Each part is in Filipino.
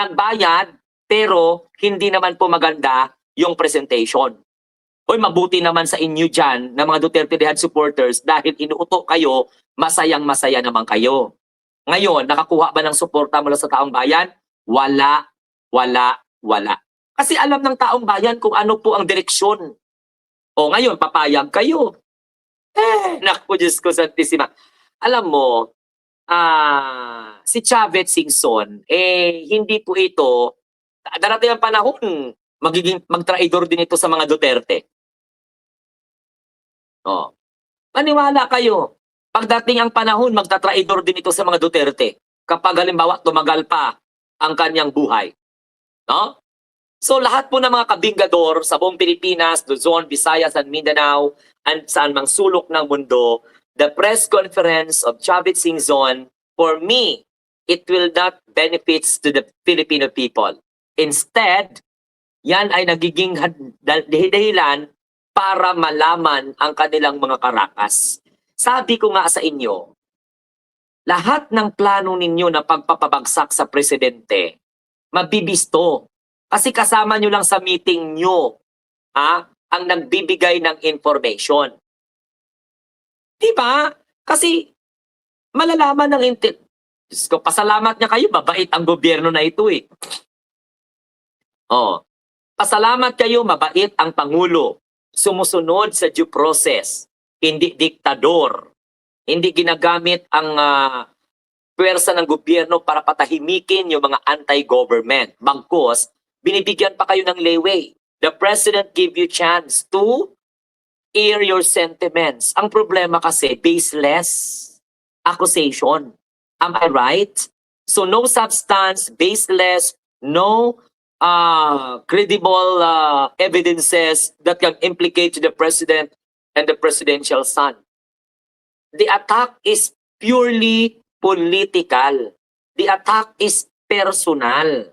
nagbayad, pero hindi naman po maganda yung presentation. Oy, mabuti naman sa inyo dyan na mga Duterte Rehad supporters dahil inuuto kayo, masayang-masaya naman kayo. Ngayon, nakakuha ba ng suporta mula sa taong bayan? Wala, wala, wala. Kasi alam ng taong bayan kung ano po ang direksyon. O ngayon, papayag kayo. Naku, Diyos ko, Santissima. Alam mo, si Chavez Singson, hindi po ito, darating ang panahon, magtraidor din ito sa mga Duterte. Oh. Maniwala kayo, pagdating ang panahon, magtatraidor din ito sa mga Duterte. Kapag halimbawa, tumagal pa ang kanyang buhay. No? So lahat po ng mga kabingador sa buong Pilipinas, Luzon, Visayas, and Mindanao, and saan mang sulok ng mundo, the press conference of Chavez Singson, for me, it will not benefits to the Filipino people. Instead, yan ay nagiging dahilan para malaman ang kanilang mga karakas. Sabi ko nga sa inyo, lahat ng plano ninyo na pagpapabagsak sa presidente, mabibisto. Kasi kasama nyo lang sa meeting nyo ang nagbibigay ng information. Diba? Kasi malalaman ng pasalamat niya kayo, mabait ang gobyerno na ito eh. Oh, pasalamat kayo, mabait ang Pangulo. Sumusunod sa due process. Hindi diktador. Hindi ginagamit ang pwersa ng gobyerno para patahimikin yung mga anti-government. Bagkus, binibigyan pa kayo ng leeway. The president give you chance to air your sentiments. Ang problema kasi, baseless accusation. Am I right? So no substance, baseless, no credible evidences that can implicate the president and the presidential son. The attack is purely political. The attack is personal.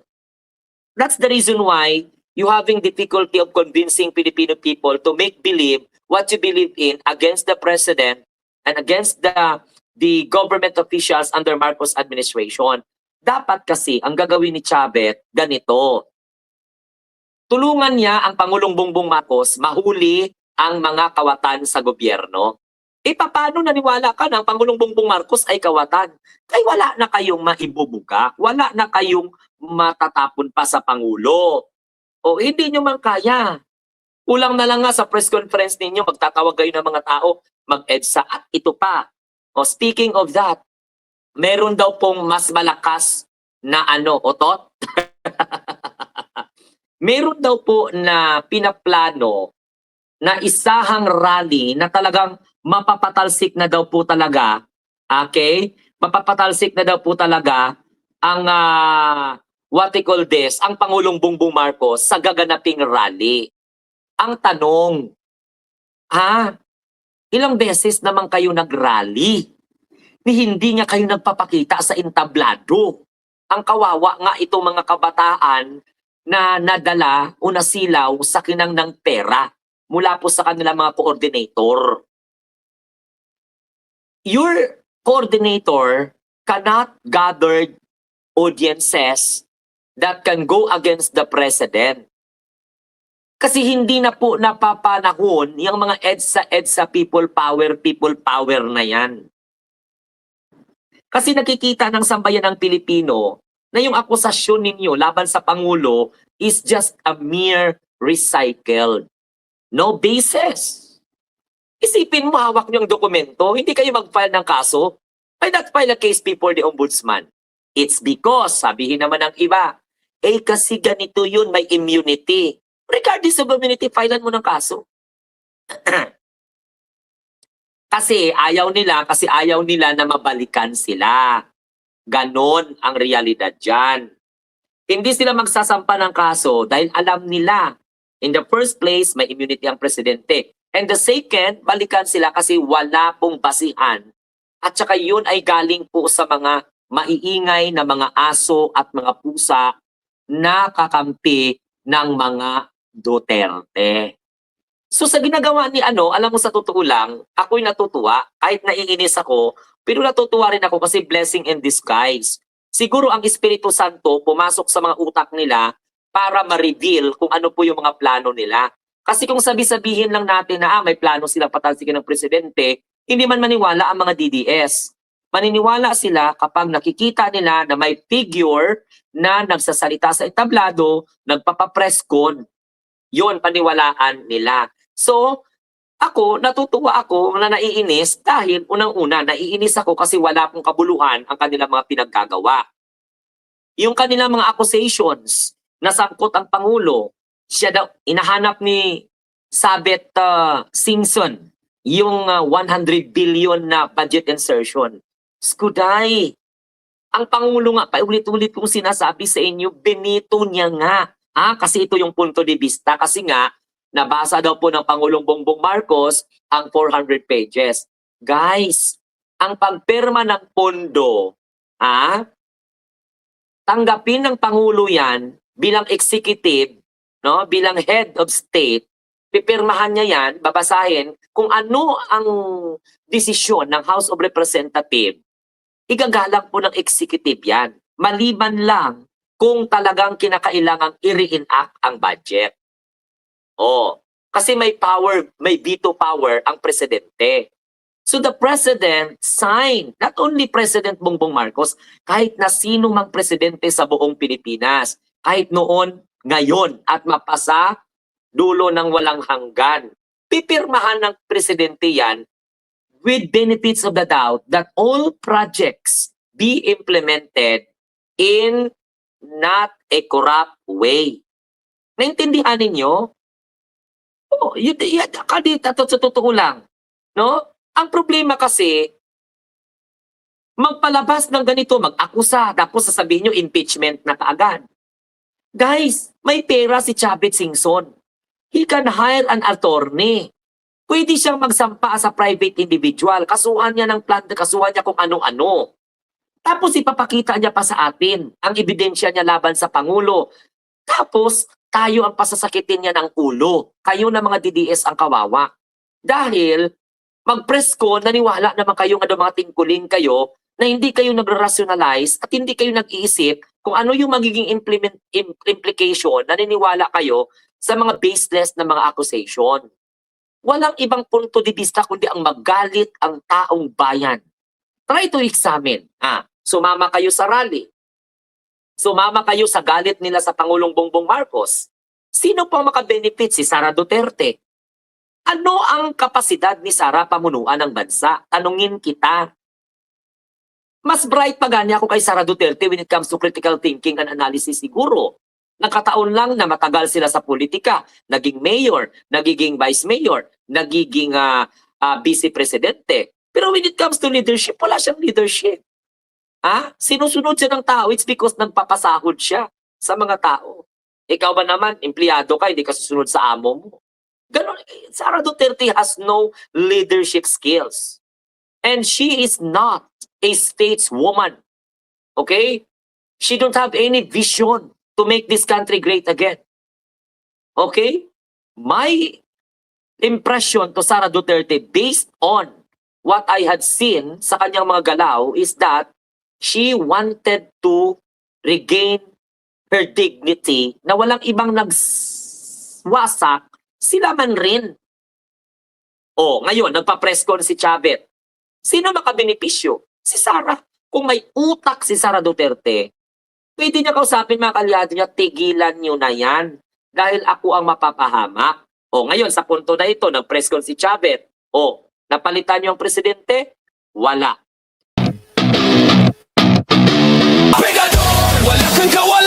That's the reason why you're having difficulty of convincing Filipino people to make believe what you believe in against the president and against the government officials under Marcos administration. Dapat kasi ang gagawin ni Chavez ganito. Tulungan niya ang Pangulong Bongbong Marcos mahuli ang mga kawatan sa gobyerno. Paano naniwala ka na ang Pangulong Bongbong Marcos ay kawatan? Kaya wala na kayong maibubuga, wala na kayong matatapon pa sa Pangulo. O hindi nyo man kaya. Kulang na lang nga sa press conference ninyo, magtatawag kayo ng mga tao, mag-EDSA at ito pa. O speaking of that, meron daw pong mas malakas na otot? Meron daw po na pinaplano na isahang rally na talagang mapapatalsik na daw po talaga, okay? Mapapatalsik na daw po talaga ang what they call this, ang Pangulong Bongbong Marcos sa gaganaping rally. Ang tanong, ilang beses naman kayo nag-rally? Hindi nga kayo nagpapakita sa entablado. Ang kawawa nga itong mga kabataan na nadala o nasilaw sa kinang ng pera mula po sa kanilang mga coordinator. Your coordinator cannot gather audiences that can go against the president. Kasi hindi na po napapanahon yung mga EDSA people power na yan. Kasi nakikita ng sambayan ng Pilipino na yung akusasyon ninyo laban sa Pangulo is just a mere recycled. No basis. Isipin mo, hawak nyo yung dokumento, hindi kayo mag-file ng kaso. Why not file a case before the ombudsman? It's because, sabihin naman ng iba, kasi ganito yun, may immunity. Regardless of immunity, filean mo ng kaso. Kasi ayaw nila na mabalikan sila. Ganon ang realidad dyan. Hindi sila magsasampa ng kaso dahil alam nila, in the first place, may immunity ang presidente. And the second, balikan sila kasi wala pong basihan. At saka yun ay galing po sa mga maiingay na mga aso at mga pusa na kakampi ng mga Duterte. So sa ginagawa ni alam mo sa totoo lang, ako'y natutuwa, kahit naiinis ako, pero natutuwa rin ako kasi blessing in disguise. Siguro ang Espiritu Santo pumasok sa mga utak nila para ma-reveal kung ano po yung mga plano nila. Kasi kung sabi-sabihin lang natin na may plano silang patalsikin ng presidente, hindi man maniwala ang mga DDS. Maniniwala sila kapag nakikita nila na may figure na nagsasalita sa entablado, nagpapapress con. Yun, paniwalaan nila. So, ako, natutuwa ako na naiinis dahil unang-una, naiinis ako kasi wala pong kabuluhan ang kanilang mga pinaggagawa. Yung kanilang mga accusations na sangkot ang Pangulo, siya daw, inahanap ni Sabet Singson yung 100 billion na budget insertion. Skuday, ang Pangulo nga, paulit-ulit kong sinasabi sa inyo, benito niya nga. Kasi ito yung punto de vista. Kasi nga, nabasa daw po ng Pangulong Bongbong Marcos ang 400 pages. Guys, ang pagpirma ng pondo, tanggapin ng Pangulo yan bilang executive, no, bilang head of state, pipirmahan niya yan, babasahin kung ano ang desisyon ng House of Representatives, igagalang po ng executive yan. Maliban lang kung talagang kinakailangang i-reenact ang budget. Kasi may power, may veto power ang presidente. So the president signed, not only President Bongbong Marcos, kahit na sino mang presidente sa buong Pilipinas, kahit noon, ngayon, at mapasa, dulo ng walang hanggan. Pipirmahan ng presidente yan with benefits of the doubt that all projects be implemented in not a corrupt way. Naintindihan ninyo? Kadita, sa totoo lang. No? Ang problema kasi, magpalabas ng ganito, mag-akusa, tapos sasabihin nyo impeachment na kaagad. Guys, may pera si Chavit Singson. He can hire an attorney. Pwede siyang magsampa sa private individual. Kasuhan niya ng plan, kasuhan niya kung ano-ano. Tapos ipapakita niya pa sa atin ang ebidensya niya laban sa Pangulo. Tapos tayo ang pasasakitin niya ng ulo. Kayo na mga DDS ang kawawa. Dahil mag-press ko, naniwala naman kayo nga mga tingkuling kayo na hindi kayo nag-rationalize at hindi kayo nag-iisip kung ano yung magiging implication, naniniwala kayo sa mga baseless na mga accusation. Walang ibang punto de vista kundi ang magalit ang taong bayan. Try to examine. Sumama kayo sa rally. Sumama kayo sa galit nila sa Pangulong Bongbong Marcos. Sino pang makabenefit? Si Sara Duterte. Ano ang kapasidad ni Sara pamunuan ng bansa? Tanungin kita. Mas bright pa ganya ako kay Sara Duterte when it comes to critical thinking and analysis siguro. Nakataon lang na matagal sila sa politika. Naging mayor, nagiging vice mayor, nagiging vice-presidente. Pero when it comes to leadership, wala siyang leadership. Sinusunod siya ng tao, it's because nagpapasahod siya sa mga tao. Ikaw ba naman, empleyado ka, hindi ka susunod sa amo mo. Ganon, Sara Duterte has no leadership skills. And she is not a stateswoman. Okay? She don't have any vision to make this country great again. Okay? My impression to Sara Duterte based on what I had seen sa kanyang mga galaw is that she wanted to regain her dignity na walang ibang nagwasak, sila man rin. Ngayon, nagpa-press con si Chavit. Sino makabenepisyo? Si Sara. Kung may utak si Sara Duterte, pwede niya kausapin mga kalyado niya, tigilan niyo na yan. Dahil ako ang mapapahamak. Ngayon, sa punto na ito, nag-press con si Chavit. Napalitan niyo ang presidente? Wala. Pegador, wala kang kawalan.